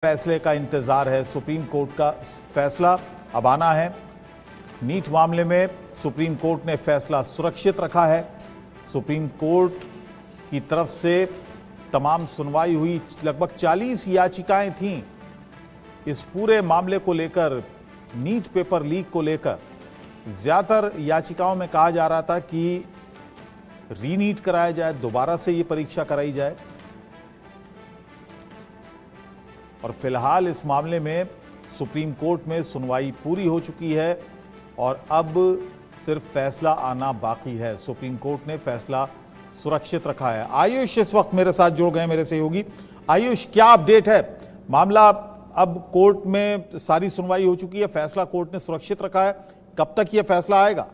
फैसले का इंतजार है। सुप्रीम कोर्ट का फैसला अब आना है। नीट मामले में सुप्रीम कोर्ट ने फैसला सुरक्षित रखा है। सुप्रीम कोर्ट की तरफ से तमाम सुनवाई हुई। लगभग 40 याचिकाएं थीं इस पूरे मामले को लेकर, नीट पेपर लीक को लेकर। ज्यादातर याचिकाओं में कहा जा रहा था कि रीनीट कराया जाए, दोबारा से ये परीक्षा कराई जाए। और फिलहाल इस मामले में सुप्रीम कोर्ट में सुनवाई पूरी हो चुकी है और अब सिर्फ फैसला आना बाकी है। सुप्रीम कोर्ट ने फैसला सुरक्षित रखा है। आयुष इस वक्त मेरे साथ जुड़ गए, मेरे सहयोगी। आयुष, क्या अपडेट है? मामला अब कोर्ट में सारी सुनवाई हो चुकी है, फैसला कोर्ट ने सुरक्षित रखा है। कब तक यह फैसला आएगा?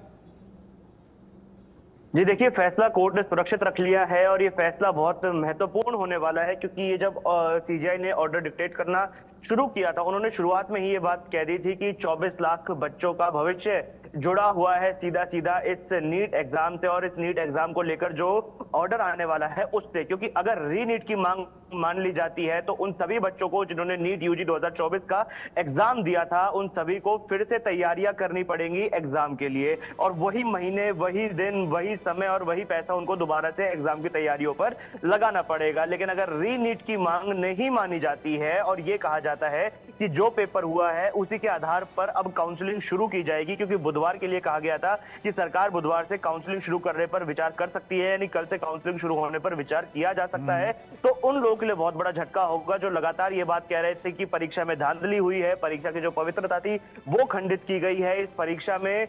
जी देखिए, फैसला कोर्ट ने सुरक्षित रख लिया है और ये फैसला बहुत महत्वपूर्ण होने वाला है, क्योंकि ये जब सीजीआई ने ऑर्डर डिक्टेट करना शुरू किया था, उन्होंने शुरुआत में ही ये बात कह दी थी कि 24 लाख बच्चों का भविष्य जुड़ा हुआ है सीधा सीधा इस नीट एग्जाम से और इस नीट एग्जाम को लेकर जो ऑर्डर आने वाला है उससे। क्योंकि अगर रीनीट की मांग मान ली जाती है तो उन सभी बच्चों को जिन्होंने नीट यूजी 2024 का एग्जाम दिया था, उन सभी को फिर से तैयारियां करनी पड़ेंगी एग्जाम के लिए, और वही महीने, वही दिन, वही समय और वही पैसा उनको दोबारा से एग्जाम की तैयारियों पर लगाना पड़ेगा। लेकिन अगर रीनीट की मांग नहीं मानी जाती है और ये कहा जाता है कि जो पेपर हुआ है उसी के आधार पर अब काउंसलिंग शुरू की जाएगी, क्योंकि बुधवार के लिए कहा गया था कि सरकार बुधवार से काउंसलिंग शुरू करने पर विचार कर सकती है, यानी कल से काउंसलिंग शुरू होने पर विचार किया जा सकता है। तो उन लोगों के लिए बहुत बड़ा झटका होगा जो लगातार ये बात कह रहे थे कि परीक्षा में धांधली हुई है, परीक्षा की जो पवित्रता थी वो खंडित की गई है, इस परीक्षा में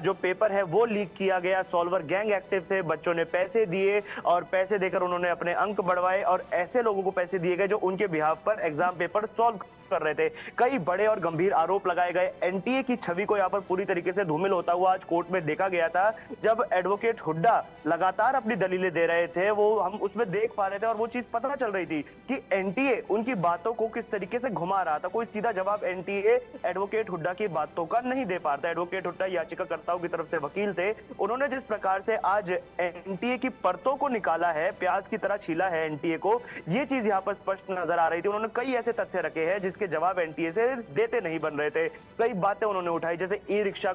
जो पेपर है वो लीक किया गया, सॉल्वर गैंग एक्टिव थे, बच्चों ने पैसे दिए और पैसे देकर उन्होंने अपने अंक बढ़वाए और ऐसे लोगों को पैसे दिए गए जो उनके बिहाफ पर एग्जाम पेपर सॉल्व कर रहे थे। कई बड़े और गंभीर आरोप लगाए गए। एनटीए की छवि को यहाँ पर पूरी तरीके से धूमिल होता हुआ आज कोर्ट में देखा गया था, जब एडवोकेट हुड्डा लगातार अपनी दलीलें दे रहे थे, वो हम उसमें देख पा रहे थे और वो चीज पता चल रही थी कि एनटीए उनकी बातों को किस तरीके से घुमा रहा था। कोई सीधा जवाब एनटीए एडवोकेट हुड्डा की बातों का नहीं दे पा रहा। एडवोकेट हुड्डा याचिकाकर्ताओं की तरफ से वकील थे, उन्होंने जिस प्रकार से आज एनटीए की परतों को निकाला है, प्याज की तरह छीला है एनटीए को, ये चीज यहाँ पर स्पष्ट नजर आ रही थी। उन्होंने कई ऐसे तथ्य रखे हैं जिसके जवाब एनटीए से देते नहीं बन रहे थे। कई बातें उन्होंने उठाई, जैसे ई रिक्शा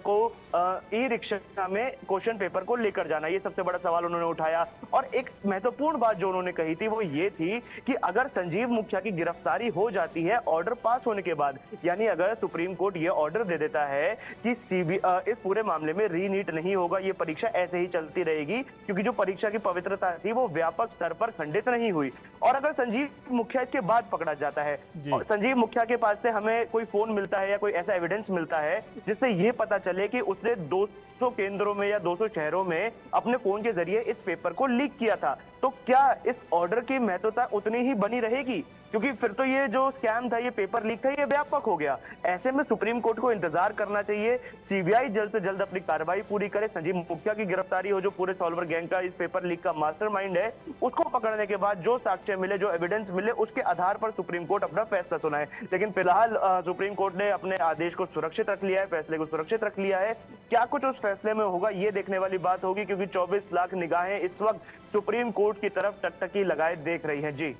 में क्वेश्चन पेपर को लेकर जाना, ये सबसे बड़ा सवाल उन्होंने उठाया। और एक महत्वपूर्ण बात जो उन्होंने कही थी वो ये थी कि अगर संजीव मुखिया की गिरफ्तारी हो जाती है ऑर्डर पास होने के बाद, यानी अगर सुप्रीम कोर्ट ये ऑर्डर दे देता है कि इस पूरे मामले में रीनीट नहीं होगा, ये परीक्षा ऐसे ही चलती रहेगी, क्योंकि जो परीक्षा की पवित्रता थी वो व्यापक स्तर पर खंडित नहीं हुई। और अगर संजीव मुखिया इसके बाद पकड़ा जाता है, और संजीव मुखिया के पास से हमें कोई फोन मिलता है या कोई ऐसा एविडेंस मिलता है जिससे ये पता चले कि उसने 200 केंद्रों में या 200 शहरों में अपने फोन के जरिए इस पेपर को लीक किया था, तो क्या इस ऑर्डर की महत्वता उतनी ही बनी रहेगी? क्योंकि फिर तो ये जो स्कैम था, ये पेपर लीक था, ये व्यापक हो गया। ऐसे में सुप्रीम कोर्ट को इंतजार करना चाहिए, सीबीआई जल्द से जल्द अपनी कार्रवाई पूरी करे, संजीव मुखिया की गिरफ्तारी हो, जो पूरे सॉल्वर गैंग का, इस पेपर लीक का मास्टरमाइंड है, उसको पकड़ने के बाद जो साक्ष्य मिले, जो एविडेंस मिले, उसके आधार पर सुप्रीम कोर्ट अपना फैसला सुनाए। लेकिन फिलहाल सुप्रीम कोर्ट ने अपने आदेश को सुरक्षित रख लिया है, फैसले को सुरक्षित रख लिया है। क्या कुछ उस फैसले में होगा ये देखने वाली बात होगी, क्योंकि 24 लाख निगाहें इस वक्त सुप्रीम कोर्ट की तरफ टकटकी लगाए देख रही हैं। जी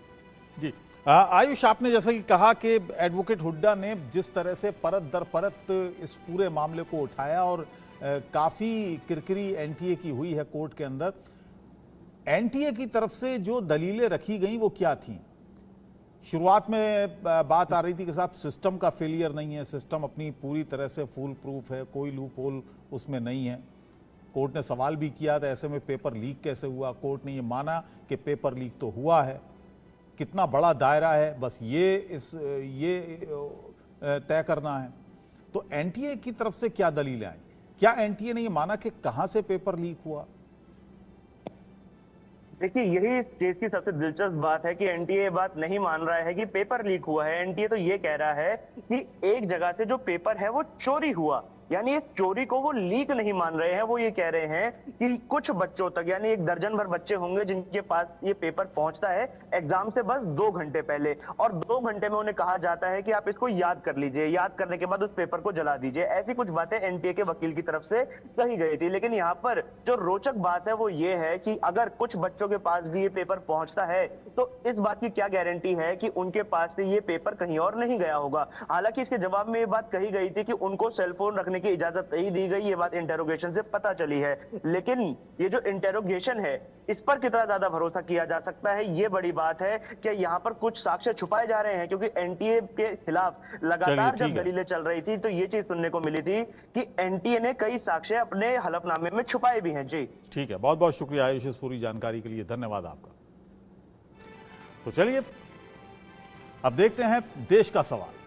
आयुष, आपने जैसा कि कहा कि एडवोकेट हुड्डा ने जिस तरह से परत दर परत इस पूरे मामले को उठाया और काफी किरकिरी एनटीए की हुई है कोर्ट के अंदर। एनटीए की तरफ से जो दलीलें रखी गई वो क्या थी? शुरुआत में बात आ रही थी कि साहब सिस्टम का फेलियर नहीं है, सिस्टम अपनी पूरी तरह से फुल प्रूफ है, कोई लूप होल उसमें नहीं है। कोर्ट ने सवाल भी किया था ऐसे में पेपर लीक कैसे हुआ। कोर्ट ने ये माना कि पेपर लीक तो हुआ है, कितना बड़ा दायरा है बस ये तय करना है। तो एनटीए की तरफ से क्या दलीलें आई? क्या एनटीए ने ये माना कि कहां से पेपर लीक हुआ? देखिए, यही इस केस की सबसे दिलचस्प बात है कि एनटीए बात नहीं मान रहा है कि पेपर लीक हुआ है। एनटीए तो ये कह रहा है कि एक जगह से जो पेपर है वो चोरी हुआ, यानी इस चोरी को वो लीक नहीं मान रहे हैं। वो ये कह रहे हैं कि कुछ बच्चों तक, यानी 1 दर्जन भर बच्चे होंगे जिनके पास ये पेपर पहुंचता है एग्जाम से बस 2 घंटे पहले, और 2 घंटे में उन्हें कहा जाता है कि आप इसको याद कर लीजिए, याद करने के बाद उस पेपर को जला दीजिए। ऐसी कुछ बातें एनटीए के वकील की तरफ से कही गई थी। लेकिन यहाँ पर जो रोचक बात है वो ये है कि अगर कुछ बच्चों के पास भी ये पेपर पहुंचता है तो इस बात की क्या गारंटी है कि उनके पास से ये पेपर कहीं और नहीं गया होगा। हालांकि इसके जवाब में ये बात कही गई थी कि उनको सेलफोन रखने की इजाजत नहीं दी गई, ये बात इंटेरोगेशन से पता चली है। लेकिन ये जो इंटेरोगेशन है इस पर कितना ज्यादा भरोसा किया जा सकता है, ये बड़ी बात है। कि यहाँ पर कुछ साक्ष्य छुपाए जा रहे हैं, क्योंकि एनटीए के खिलाफ लगातार जब दलीलें चल रही थी तो ये चीज सुनने को मिली थी कि एनटीए ने कई साक्ष्य अपने हलफनामे में छुपाए भी हैं। जी ठीक है, बहुत बहुत शुक्रिया आयुष इस पूरी जानकारी के लिए, धन्यवाद आपका। तो चलिए अब देखते हैं देश का सवाल।